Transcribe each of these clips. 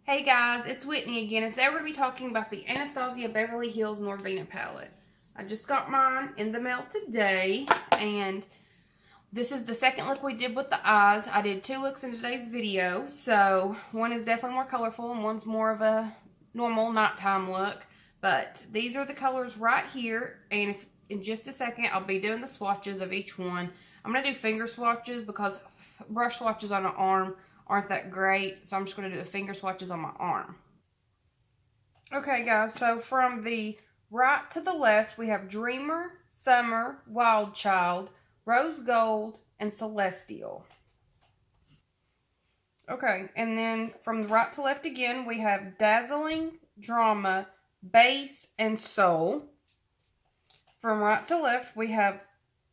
Hey guys, it's Whitney again, and today we're going to be talking about the Anastasia Beverly Hills Norvina palette. I just got mine in the mail today, and this is the second look we did with the eyes. I did 2 looks in today's video, so one is definitely more colorful and one's more of a normal nighttime look. But these are the colors right here, and in just a second I'll be doing the swatches of each one. I'm going to do finger swatches because brush swatches on an arm aren't that great, so I'm just going to do the finger swatches on my arm. Okay guys, so from the right to the left we have Dreamer, Summer, Wild Child, Rose Gold, and Celestial. Okay, and then from the right to left again we have Dazzling, Drama, Base, and Soul. From right to left we have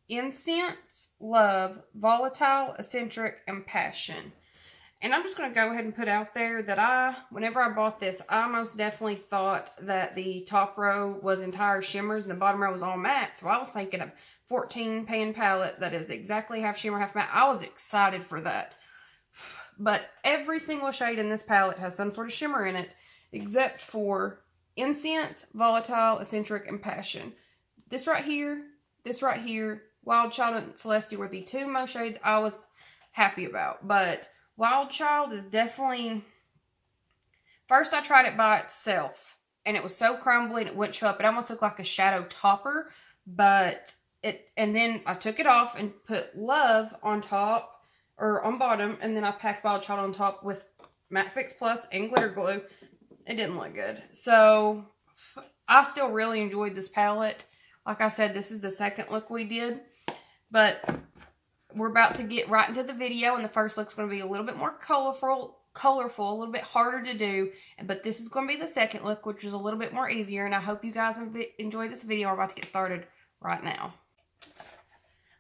Incense, Love, Volatile, Eccentric, and Passion. And I'm just going to go ahead and put out there that whenever I bought this, I most definitely thought that the top row was entire shimmers and the bottom row was all matte. So I was thinking of 14 pan palette that is exactly half shimmer, half matte. I was excited for that. But every single shade in this palette has some sort of shimmer in it, except for Incense, Volatile, Eccentric, and Passion. This right here, Wild Child, and Celestial were the 2 most shades I was happy about. But Wild Child is definitely... First, I tried it by itself, and it was so crumbly and it wouldn't show up. It almost looked like a shadow topper, and then I took it off and put Love on top, or on bottom, and then I packed Wild Child on top with Matte Fix Plus and glitter glue. It didn't look good. So, I still really enjoyed this palette. Like I said, this is the second look we did, but we're about to get right into the video, and the first look's going to be a little bit more colorful, a little bit harder to do, but this is going to be the second look, which is a little bit more easier, and I hope you guys enjoy this video. We're about to get started right now.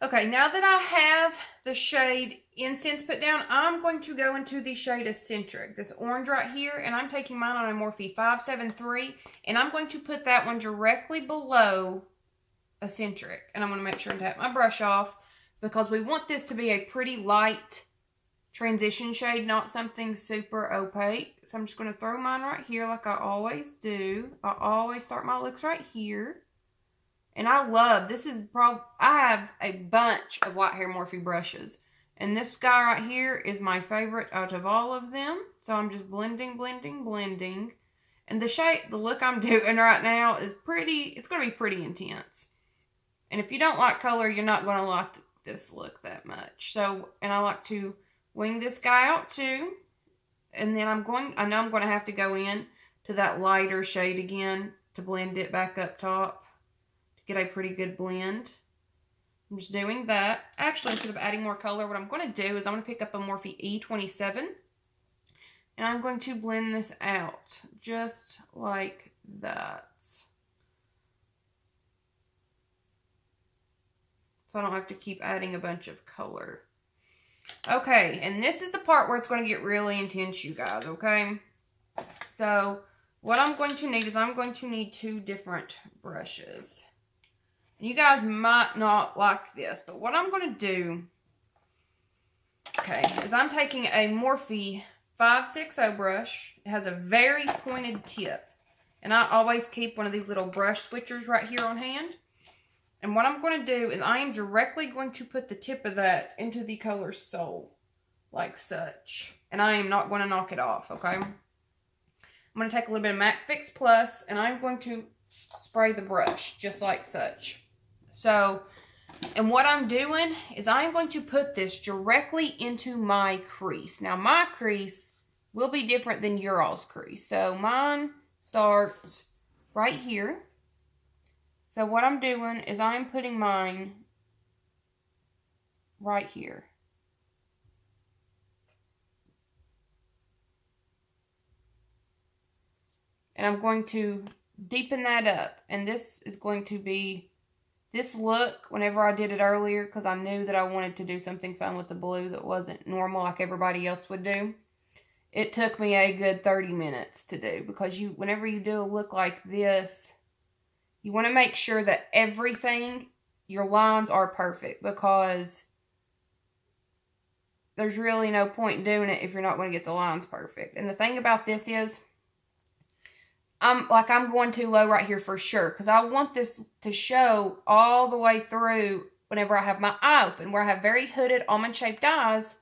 Okay, now that I have the shade Incense put down, I'm going to go into the shade Eccentric, this orange right here, and I'm taking mine on a Morphe 573, and I'm going to put that one directly below Eccentric, and I'm going to make sure and tap my brush off, because we want this to be a pretty light transition shade, not something super opaque. So I'm just going to throw mine right here like I always do. I always start my looks right here. And I love, I have a bunch of white hair Morphe brushes. And this guy right here is my favorite out of all of them. So I'm just blending. And the look I'm doing right now is it's going to be pretty intense. And if you don't like color, you're not going to like this look that much. So, and I like to wing this guy out too. And then I know I'm going to have to go in to that lighter shade again to blend it back up top to get a pretty good blend. I'm just doing that. Actually, instead of adding more color, what I'm going to do is I'm going to pick up a Morphe E27 and I'm going to blend this out just like that. So I don't have to keep adding a bunch of color. Okay, and this is the part where it's going to get really intense, you guys, okay? So, what I'm going to need is I'm going to need 2 different brushes. And you guys might not like this, but what I'm going to do, okay, is I'm taking a Morphe 560 brush. It has a very pointed tip. And I always keep one of these little brush switchers right here on hand. And what I'm going to do is I am directly going to put the tip of that into the color Soul, like such. And I am not going to knock it off, okay? I'm going to take a little bit of Matte Fix Plus, and I'm going to spray the brush, just like such. So, and what I'm doing is I'm going to put this directly into my crease. Now, my crease will be different than your all's crease. So, mine starts right here. So what I'm doing is I'm putting mine right here. And I'm going to deepen that up. And this is going to be this look whenever I did it earlier, because I knew that I wanted to do something fun with the blue that wasn't normal like everybody else would do. It took me a good 30 minutes to do, because whenever you do a look like this, you want to make sure that everything, your lines are perfect, because there's really no point in doing it if you're not going to get the lines perfect. And the thing about this is, I'm going too low right here for sure, because I want this to show all the way through whenever I have my eye open. Where I have very hooded almond-shaped eyes,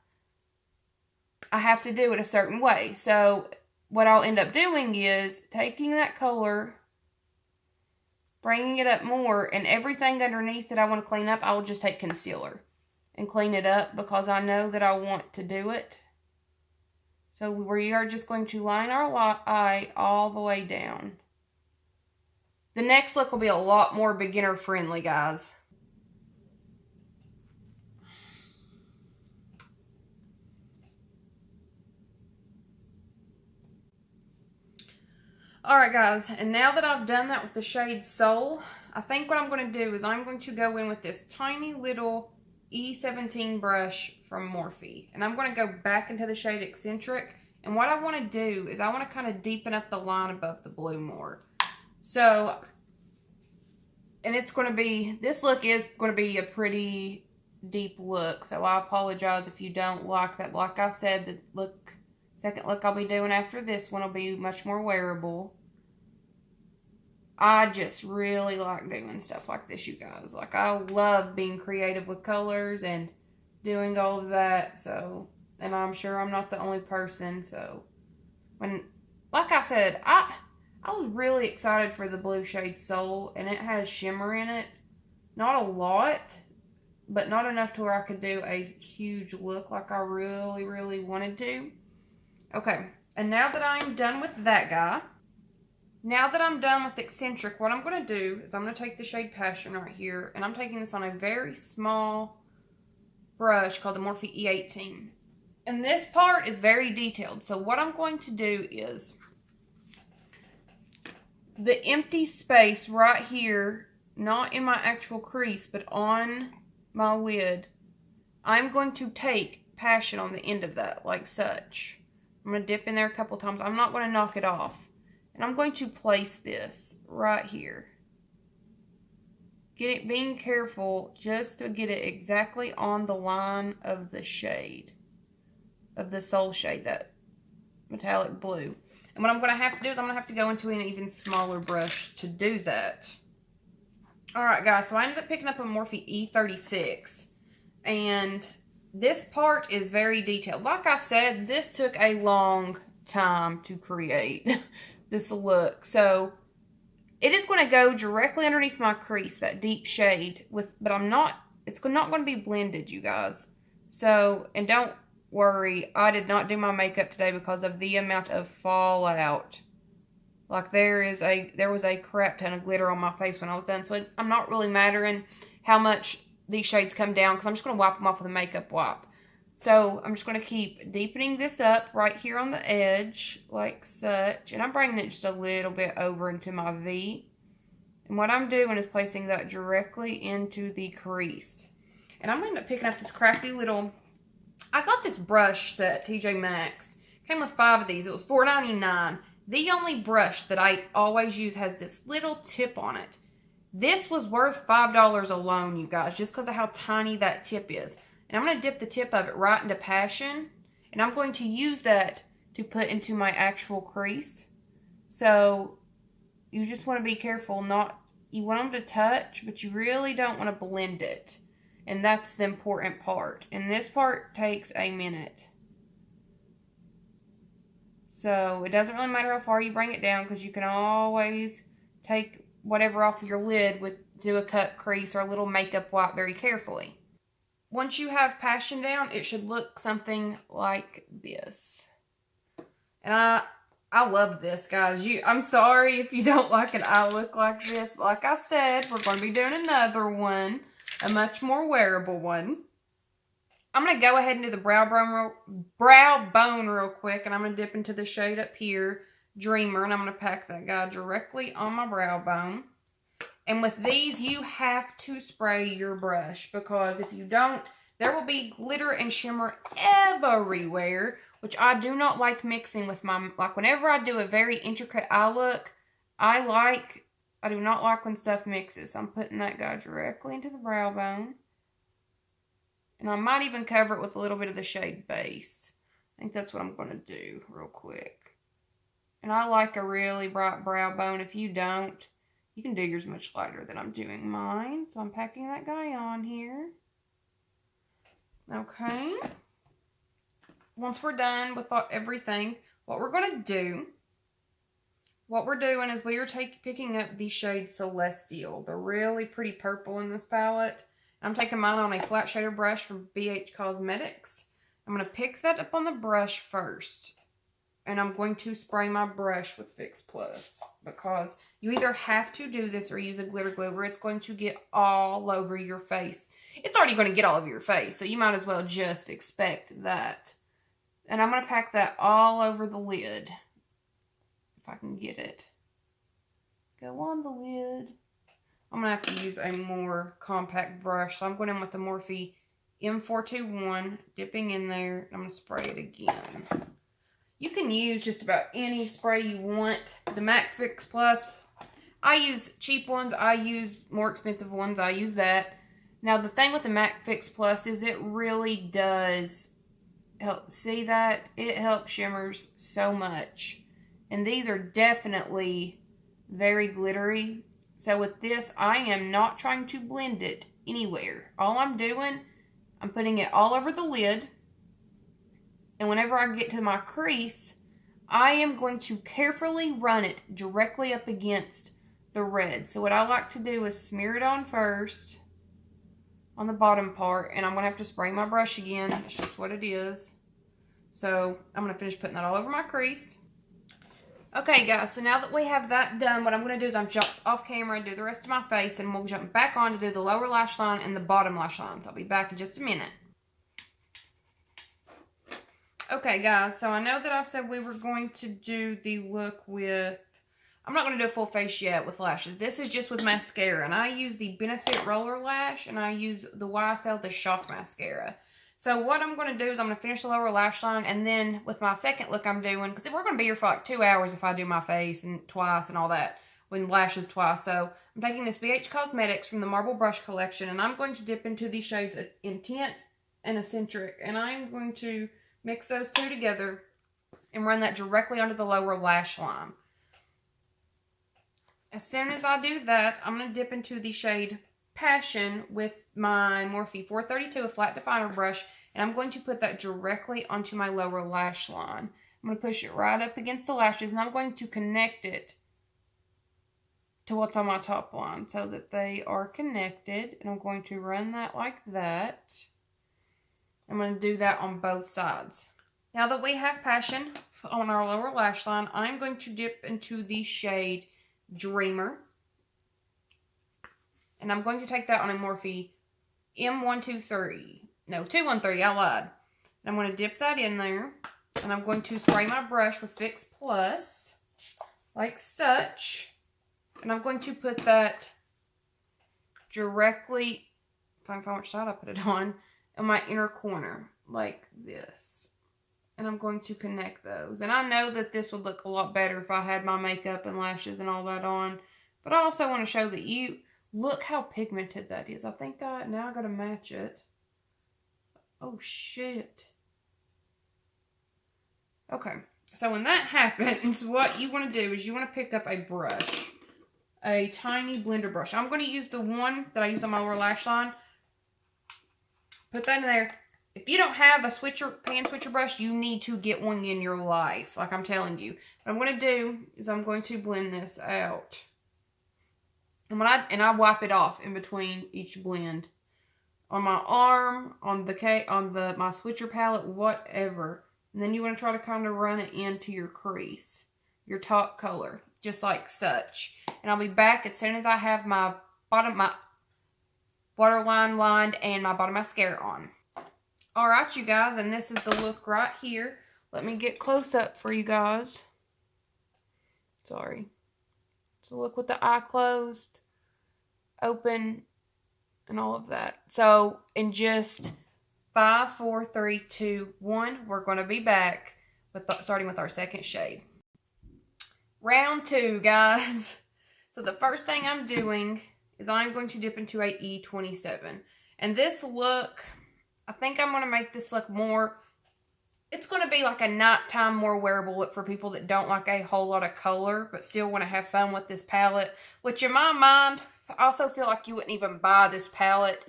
I have to do it a certain way. So what I'll end up doing is taking that color, bringing it up more, and everything underneath that I want to clean up, I will just take concealer and clean it up, because I know that I want to do it. So we are just going to line our eye all the way down. The next look will be a lot more beginner friendly, guys. Alright guys, and now that I've done that with the shade Soul, I think what I'm going to do is I'm going to go in with this tiny little E17 brush from Morphe. And I'm going to go back into the shade Eccentric. And what I want to do is I want to kind of deepen up the line above the blue more. So, and it's going to be, this look is going to be a pretty deep look. So I apologize if you don't like that. Like I said, the second look I'll be doing after this one will be much more wearable. I just really like doing stuff like this, you guys. Like, I love being creative with colors and doing all of that. So, and I'm sure I'm not the only person. So, like I said, I was really excited for the blue shade Soul, and it has shimmer in it. Not a lot, but not enough to where I could do a huge look like I really, really wanted to. Okay, and now that I'm done with that guy, now that I'm done with Eccentric, what I'm going to do is I'm going to take the shade Passion right here, and I'm taking this on a very small brush called the Morphe E18. And this part is very detailed, so what I'm going to do is the empty space right here, not in my actual crease, but on my lid, I'm going to take Passion on the end of that, like such. I'm going to dip in there a couple times. I'm not going to knock it off. And I'm going to place this right here. Being careful just to get it exactly on the line of the shade. Of the Soul shade, that metallic blue. And what I'm going to have to do is I'm going to have to go into an even smaller brush to do that. Alright guys, so I ended up picking up a Morphe E36. And this part is very detailed. Like I said, this took a long time to create this look. So it is going to go directly underneath my crease, that deep shade, but it's not going to be blended, you guys. So, and don't worry, I did not do my makeup today because of the amount of fallout. Like, there was a crap ton of glitter on my face when I was done. So I'm not really mattering how much these shades come down, because I'm just going to wipe them off with a makeup wipe. So I'm just going to keep deepening this up right here on the edge, like such. And I'm bringing it just a little bit over into my V. And what I'm doing is placing that directly into the crease. And I'm going to end up picking up this crappy little, I got this brush set, TJ Maxx. Came with 5 of these. It was $4.99. The only brush that I always use has this little tip on it. This was worth $5 alone, you guys, just because of how tiny that tip is. And I'm going to dip the tip of it right into Passion. And I'm going to use that to put into my actual crease. So, you just want to be careful. You want them to touch, but you really don't want to blend it. And that's the important part. And this part takes a minute. So, it doesn't really matter how far you bring it down, because you can always take whatever off of your lid do a cut crease or a little makeup wipe very carefully. Once you have Passion down, it should look something like this. And I love this, guys. I'm sorry if you don't like an eye look like this, but like I said, we're going to be doing another one, a much more wearable one. I'm going to go ahead and do the brow bone real quick, and I'm going to dip into the shade up here, Dreamer, and I'm going to pack that guy directly on my brow bone. And with these, you have to spray your brush, because if you don't, there will be glitter and shimmer everywhere, which I do not like mixing with like whenever I do a very intricate eye look, I do not like when stuff mixes. So I'm putting that guy directly into the brow bone. And I might even cover it with a little bit of the shade Base. I think that's what I'm going to do real quick. And I like a really bright brow bone. If you don't, you can do yours much lighter than I'm doing mine. So I'm packing that guy on here. Okay. Once we're done with everything, what we're doing is we are picking up the shade Celestial, the really pretty purple in this palette. I'm taking mine on a flat shader brush from ABH Cosmetics. I'm going to pick that up on the brush first. And I'm going to spray my brush with Fix Plus. Because you either have to do this or use a glitter glue or it's going to get all over your face. It's already going to get all over your face, so you might as well just expect that. And I'm going to pack that all over the lid. If I can get it. Go on the lid. I'm going to have to use a more compact brush. So I'm going in with the Morphe M421, dipping in there. I'm going to spray it again. You can use just about any spray you want. The MAC Fix Plus, I use cheap ones. I use more expensive ones. I use that. Now, the thing with the MAC Fix Plus is it really does help. See that? It helps shimmers so much. And these are definitely very glittery. So with this, I am not trying to blend it anywhere. All I'm doing, I'm putting it all over the lid. And whenever I get to my crease, I am going to carefully run it directly up against the red. So what I like to do is smear it on first on the bottom part. And I'm going to have to spray my brush again. It's just what it is. So I'm going to finish putting that all over my crease. Okay, guys, so now that we have that done, what I'm going to do is I'm jump off camera and do the rest of my face, and we'll jump back on to do the lower lash line and the bottom lash line. So I'll be back in just a minute. Okay, guys, so I know that I said we were going to do the look with, I'm not going to do a full face yet with lashes. This is just with mascara, and I use the Benefit Roller Lash, and I use the YSL, the Shock Mascara. So what I'm going to do is I'm going to finish the lower lash line, and then with my second look I'm doing, because we're going to be here for like 2 hours if I do my face and twice and all that, with lashes twice. So I'm taking this BH Cosmetics from the Marble Brush Collection, and I'm going to dip into these shades Intense and Eccentric, and I'm going to mix those two together and run that directly onto the lower lash line. As soon as I do that, I'm going to dip into the shade Passion with my Morphe 432, a flat definer brush, and I'm going to put that directly onto my lower lash line. I'm going to push it right up against the lashes, and I'm going to connect it to what's on my top line so that they are connected, and I'm going to run that like that. I'm going to do that on both sides. Now that we have Passion on our lower lash line, I'm going to dip into the shade Dreamer. And I'm going to take that on a Morphe M123. No, 213, I lied. And I'm going to dip that in there. And I'm going to spray my brush with Fix Plus. Like such. And I'm going to put that directly, if I can find which side I put it on, in my inner corner. Like this. And I'm going to connect those. And I know that this would look a lot better if I had my makeup and lashes and all that on. But I also want to show that you... Look how pigmented that is. I think now I got to match it. Oh, shit. Okay. So when that happens, what you want to do is you want to pick up a brush. A tiny blender brush. I'm going to use the one that I use on my lower lash line. Put that in there. If you don't have a pan switcher brush, you need to get one in your life. Like I'm telling you. What I'm going to do is I'm going to blend this out. And I wipe it off in between each blend. On my arm, on my switcher palette, whatever. And then you want to try to kind of run it into your crease. Your top color. Just like such. And I'll be back as soon as I have my waterline lined and my bottom mascara on. Alright, you guys. And this is the look right here. Let me get close up for you guys. Sorry. So look with the eye closed, open, and all of that. So in just 5, 4, 3, 2, 1, we're going to be back with starting with our second shade. Round 2, guys. So the first thing I'm doing is I'm going to dip into a E27. And this look, I think I'm going to make this look more, it's going to be like a nighttime, more wearable look for people that don't like a whole lot of color, but still want to have fun with this palette. Which in my mind, I also feel like you wouldn't even buy this palette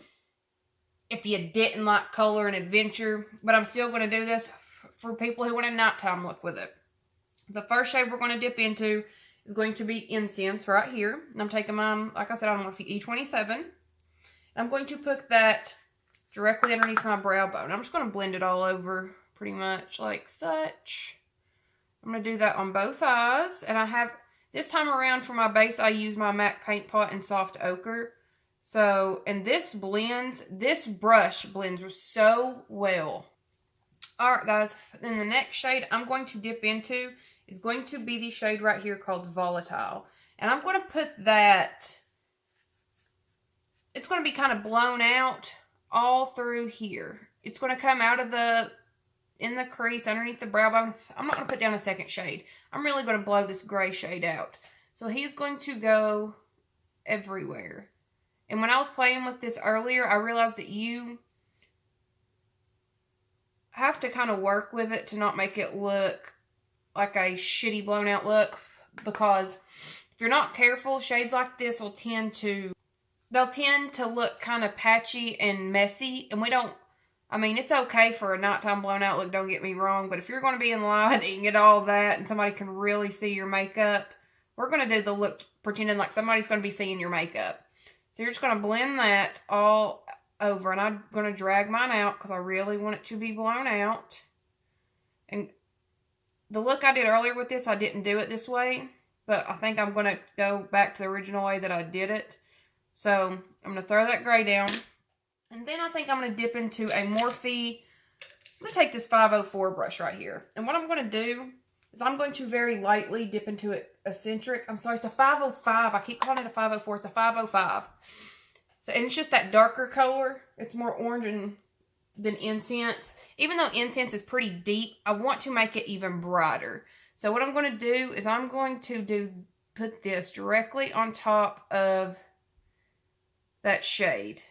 if you didn't like color and adventure. But I'm still going to do this for people who want a nighttime look with it. The first shade we're going to dip into is going to be Incense right here. And I'm taking mine, like I said, on Morphe E27. I'm going to put that directly underneath my brow bone. I'm just going to blend it all over pretty much like such. I'm going to do that on both eyes. And I have, this time around for my base, I use my MAC Paint Pot in Soft Ochre. So, and this brush blends so well. Alright guys, then the next shade I'm going to dip into is going to be the shade right here called Volatile. And I'm going to put that, it's going to be kind of blown out all through here. It's going to come out of in the crease underneath the brow bone. I'm not going to put down a second shade. I'm really going to blow this gray shade out. So he's going to go everywhere. And when I was playing with this earlier, I realized that you have to kind of work with it to not make it look like a shitty blown out look, because if you're not careful, shades like this will tend to look kind of patchy and messy, and I mean, it's okay for a nighttime blown out look, don't get me wrong, but if you're going to be in lighting and all that and somebody can really see your makeup, we're going to do the look pretending like somebody's going to be seeing your makeup. So you're just going to blend that all over, and I'm going to drag mine out because I really want it to be blown out. And the look I did earlier with this, I didn't do it this way, but I think I'm going to go back to the original way that I did it. So I'm going to throw that gray down, and then I think I'm going to dip into a Morphe. I'm going to take this 504 brush right here, and what I'm going to do is I'm going to very lightly dip into it eccentric. I'm sorry, it's a 505. I keep calling it a 504. It's a 505. So, and it's just that darker color. It's more orange than Incense. Even though Incense is pretty deep, I want to make it even brighter. So what I'm going to do is I'm going to put this directly on top of that shade.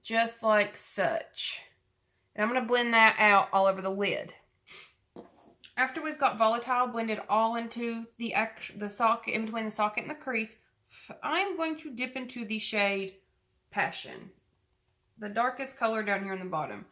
Just like such. And I'm going to blend that out all over the lid. After we've got Volatile blended all into the socket, in between the socket and the crease, I'm going to dip into the shade Passion. The darkest color down here in the bottom.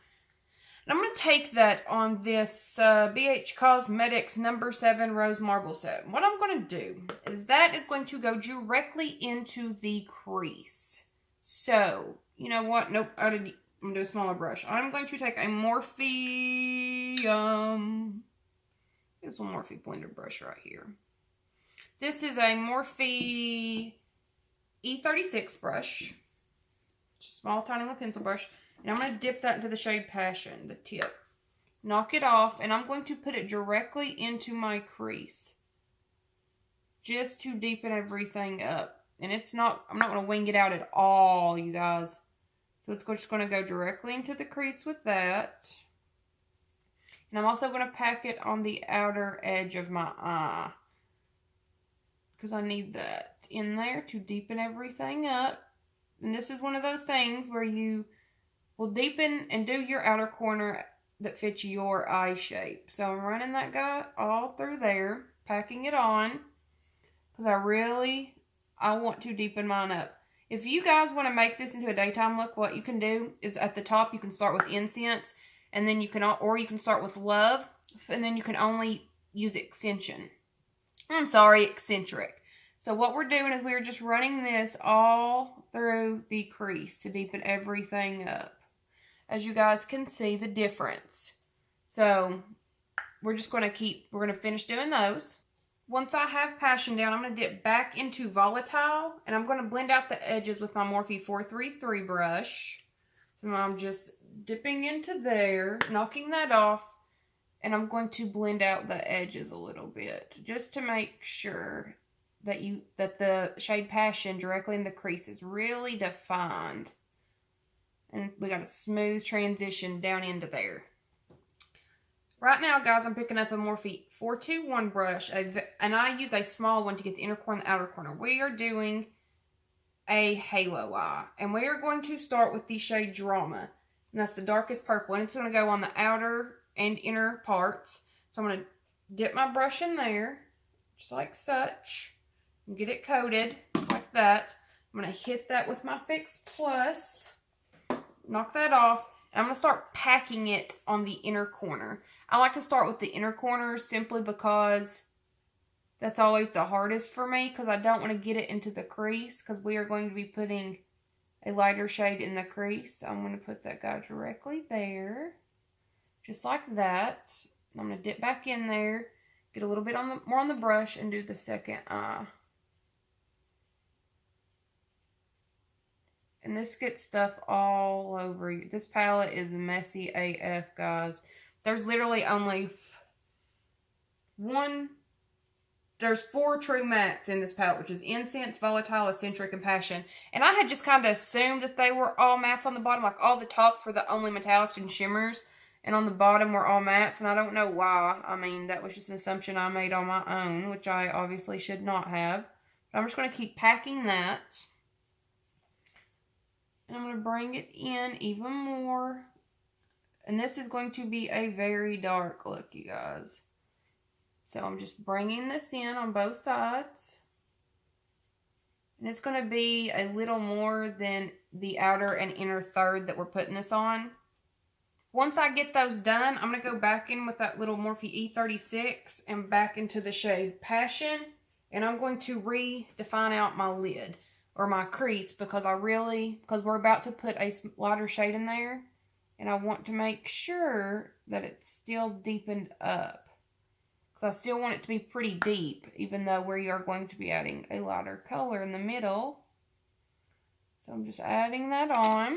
And I'm going to take that on this BH Cosmetics number 7 Rose Marble set. What I'm going to do is that is going to go directly into the crease. So, you know what? Nope, I'm going to do a smaller brush. I'm going to take a Morphe, this is a Morphe blender brush right here. This is a Morphe E36 brush. Small, tiny little pencil brush. And I'm going to dip that into the shade Passion, the tip. Knock it off, and I'm going to put it directly into my crease. Just to deepen everything up. And I'm not going to wing it out at all, you guys. So it's just going to go directly into the crease with that. And I'm also going to pack it on the outer edge of my eye. Because I need that in there to deepen everything up. And this is one of those things where you will deepen and do your outer corner that fits your eye shape. So I'm running that guy all through there, packing it on. Because I want to deepen mine up. If you guys want to make this into a daytime look, what you can do is at the top you can start with Incense. And then you can start with Love, and then you can only use Eccentric. So what we're doing is we're just running this all through the crease to deepen everything up. As you guys can see the difference. So we're going to finish doing those. Once I have Passion down, I'm going to dip back into Volatile, and I'm going to blend out the edges with my Morphe 433 brush. So I'm just dipping into there, knocking that off, and I'm going to blend out the edges a little bit just to make sure that the shade Passion directly in the crease is really defined. And we got a smooth transition down into there. Right now, guys, I'm picking up a Morphe 421 brush, and I use a small one to get the inner corner and the outer corner. We are doing a halo eye, and we are going to start with the shade Drama. And that's the darkest purple. And it's going to go on the outer and inner parts. So I'm going to dip my brush in there, just like such, and get it coated like that. I'm going to hit that with my Fix Plus, knock that off, and I'm going to start packing it on the inner corner. I like to start with the inner corner simply because that's always the hardest for me, because I don't want to get it into the crease, because we are going to be putting a lighter shade in the crease. So I'm going to put that guy directly there, just like that. I'm going to dip back in there, get a little bit more on the brush, and do the second eye. And this gets stuff all over you. This palette is messy AF, guys. There's literally only there's 4 true mattes in this palette, which is Incense, Volatile, Eccentric, and Passion. And I had just kind of assumed that they were all mattes on the bottom. Like all the tops were the only metallics and shimmers. And on the bottom were all mattes. And I don't know why. I mean, that was just an assumption I made on my own, which I obviously should not have. But I'm just going to keep packing that. And I'm going to bring it in even more. And this is going to be a very dark look, you guys. So I'm just bringing this in on both sides. And it's going to be a little more than the outer and inner third that we're putting this on. Once I get those done, I'm going to go back in with that little Morphe E36 and back into the shade Passion. And I'm going to redefine out my lid. Or my crease, because we're about to put a lighter shade in there, and I want to make sure that it's still deepened up, because I still want it to be pretty deep, even though we are going to be adding a lighter color in the middle. So I'm just adding that on.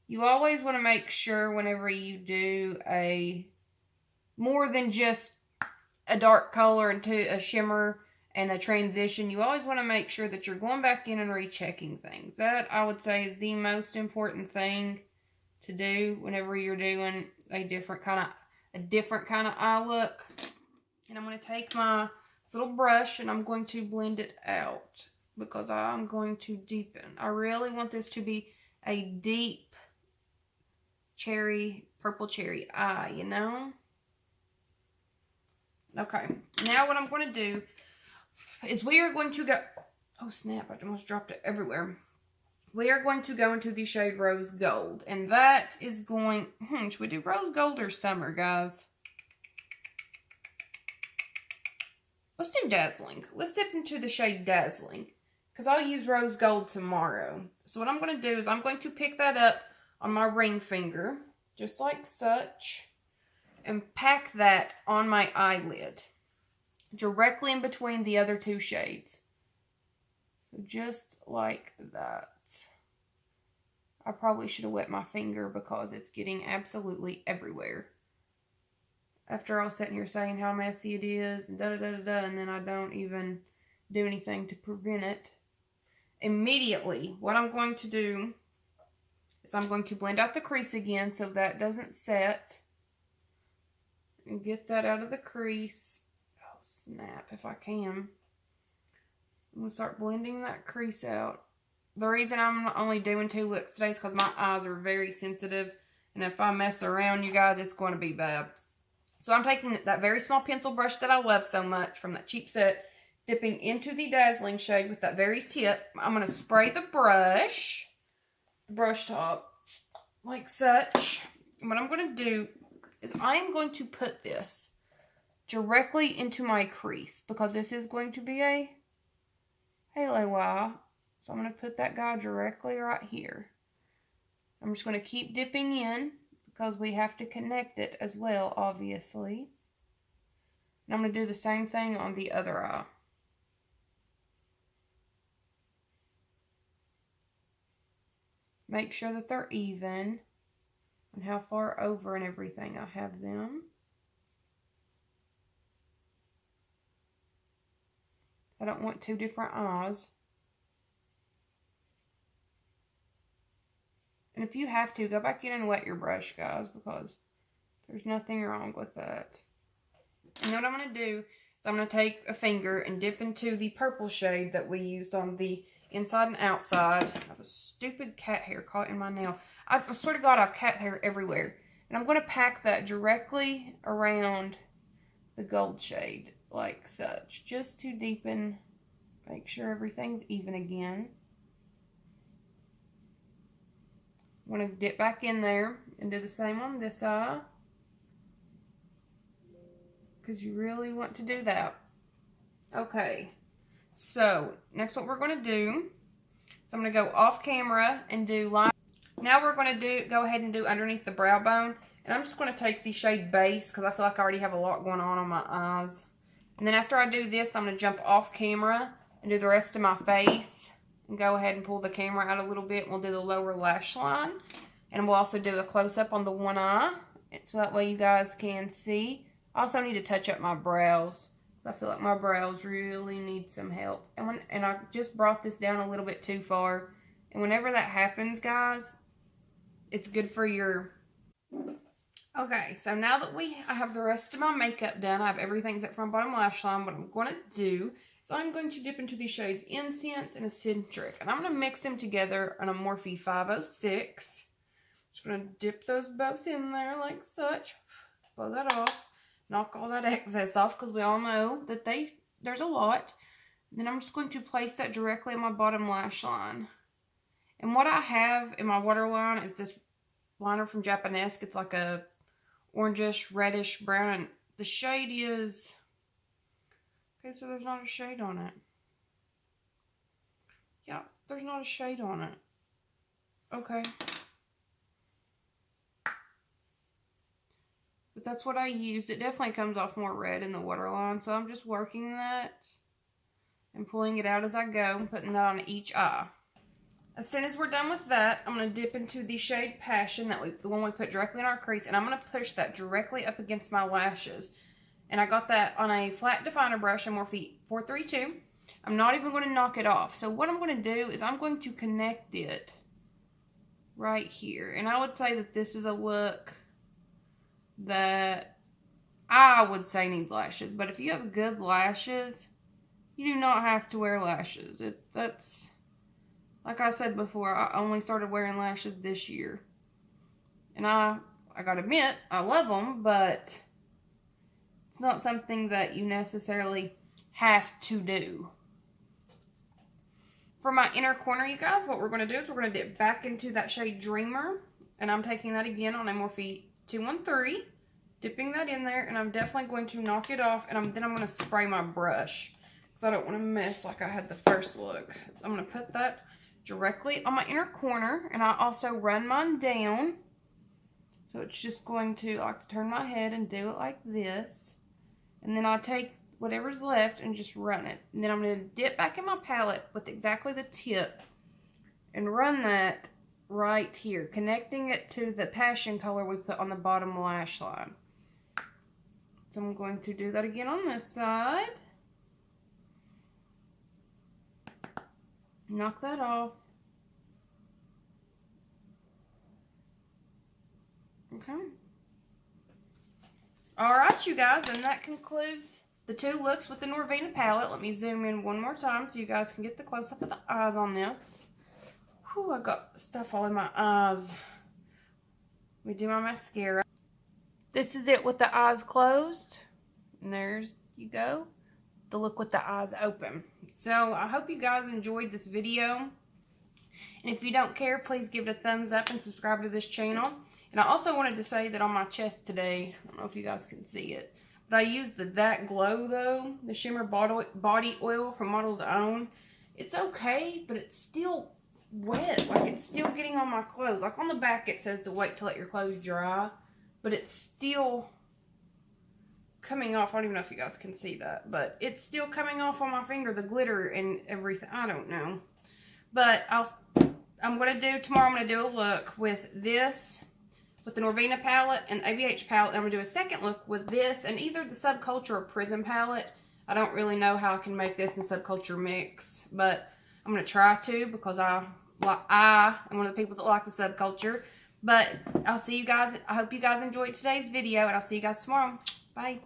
You always want to make sure whenever you do more than just a dark color into a shimmer and a transition, you always want to make sure that you're going back in and rechecking things. That, I would say, is the most important thing to do whenever you're doing a different kind of eye look. And I'm going to take my little brush and I'm going to blend it out, because I'm going to deepen. I really want this to be a deep purple cherry eye, you know? Okay, now what I'm going to do is we are going to go, oh snap, I almost dropped it everywhere. We are going to go into the shade Rose Gold, and that is going, should we do Rose Gold or Summer, guys? Let's do Dazzling. Let's dip into the shade Dazzling, because I'll use Rose Gold tomorrow. So what I'm going to do is I'm going to pick that up on my ring finger, just like such, and pack that on my eyelid, directly in between the other 2 shades. So just like that. I probably should have wet my finger because it's getting absolutely everywhere. After I was sitting here saying how messy it is, and da-da-da-da-da, and then I don't even do anything to prevent it. Immediately, what I'm going to do is I'm going to blend out the crease again so that doesn't set. And get that out of the crease. Snap, if I can. I'm going to start blending that crease out. The reason I'm only doing 2 looks today is because my eyes are very sensitive. And if I mess around, you guys, it's going to be bad. So I'm taking that very small pencil brush that I love so much from that cheap set, dipping into the Dazzling shade with that very tip. I'm going to spray the brush top, like such. And what I'm going to do is I'm going to put this directly into my crease, because this is going to be a halo eye. So I'm going to put that guy directly right here. I'm just going to keep dipping in, because we have to connect it as well, obviously. And I'm going to do the same thing on the other eye. Make sure that they're even and how far over and everything I have them. I don't want 2 different eyes. And if you have to, go back in and wet your brush, guys, because there's nothing wrong with that. And then what I'm going to do is I'm going to take a finger and dip into the purple shade that we used on the inside and outside. I have a stupid cat hair caught in my nail. I swear to God, I have cat hair everywhere. And I'm going to pack that directly around the gold shade, like such, just to deepen, make sure everything's even again. I'm going to dip back in there and do the same on this eye, because you really want to do that. Okay, so next what we're going to do is I'm going to go off camera and do line. Now we're going to go ahead and do underneath the brow bone. And I'm just going to take the shade Base because I feel like I already have a lot going on my eyes. And then after I do this, I'm going to jump off camera and do the rest of my face. And go ahead and pull the camera out a little bit. And we'll do the lower lash line. And we'll also do a close-up on the one eye. So that way you guys can see. I also need to touch up my brows. I feel like my brows really need some help. And I just brought this down a little bit too far. And whenever that happens, guys, it's good for your... Okay, so now that I have the rest of my makeup done, I have everything except for my bottom lash line. What I'm going to do is I'm going to dip into these shades Incense and Eccentric. And I'm going to mix them together on a Morphe 506. Just going to dip those both in there like such. Blow that off. Knock all that excess off because we all know that there's a lot. Then I'm just going to place that directly in my bottom lash line. And what I have in my waterline is this liner from Japanesque. It's like a orangish, reddish, brown, and the shade is... Okay, so there's not a shade on it. Yeah, there's not a shade on it. Okay. But that's what I used. It definitely comes off more red in the waterline, so I'm just working that and pulling it out as I go, putting that on each eye. As soon as we're done with that, I'm going to dip into the shade Passion, the one we put directly in our crease, and I'm going to push that directly up against my lashes. And I got that on a flat definer brush, a Morphe 432. I'm not even going to knock it off. So what I'm going to do is I'm going to connect it right here. And I would say that this is a look that I would say needs lashes. But if you have good lashes, you do not have to wear lashes. That's... Like I said before, I only started wearing lashes this year. And I gotta admit, I love them, but it's not something that you necessarily have to do. For my inner corner, you guys, what we're going to do is we're going to dip back into that shade Dreamer. And I'm taking that again on a Morphe 213. Dipping that in there, and I'm definitely going to knock it off. And then I'm going to spray my brush, because I don't want to mess like I had the first look. So I'm going to put that directly on my inner corner, and I also run mine down. So it's just going to, I like to turn my head and do it like this. And then I'll take whatever's left and just run it. And then I'm going to dip back in my palette with exactly the tip and run that right here, connecting it to the Passion color we put on the bottom lash line. So I'm going to do that again on this side. Knock that off. Okay. Alright, you guys, and that concludes the two looks with the Norvina palette. Let me zoom in one more time so you guys can get the close-up of the eyes on this. Whew, I got stuff all in my eyes. Let me do my mascara. This is it with the eyes closed. And there's you go. The look with the eyes open. So I hope you guys enjoyed this video. And if you don't care, please give it a thumbs up and subscribe to this channel. And I also wanted to say that on my chest today, I don't know if you guys can see it, but I used the That Glow though, the Shimmer Body Oil from Model's Own. It's okay, but it's still wet. Like it's still getting on my clothes. Like on the back it says to wait to let your clothes dry, but it's still coming off. I don't even know if you guys can see that, but it's still coming off on my finger, the glitter and everything. I don't know. But I'm going to do, tomorrow I'm going to do a look with this, with the Norvina palette and ABH palette. I'm going to do a second look with this and either the Subculture or Prism palette. I don't really know how I can make this in Subculture mix, but I'm going to try to because I am one of the people that like the Subculture. But I'll see you guys. I hope you guys enjoyed today's video, and I'll see you guys tomorrow. Bye.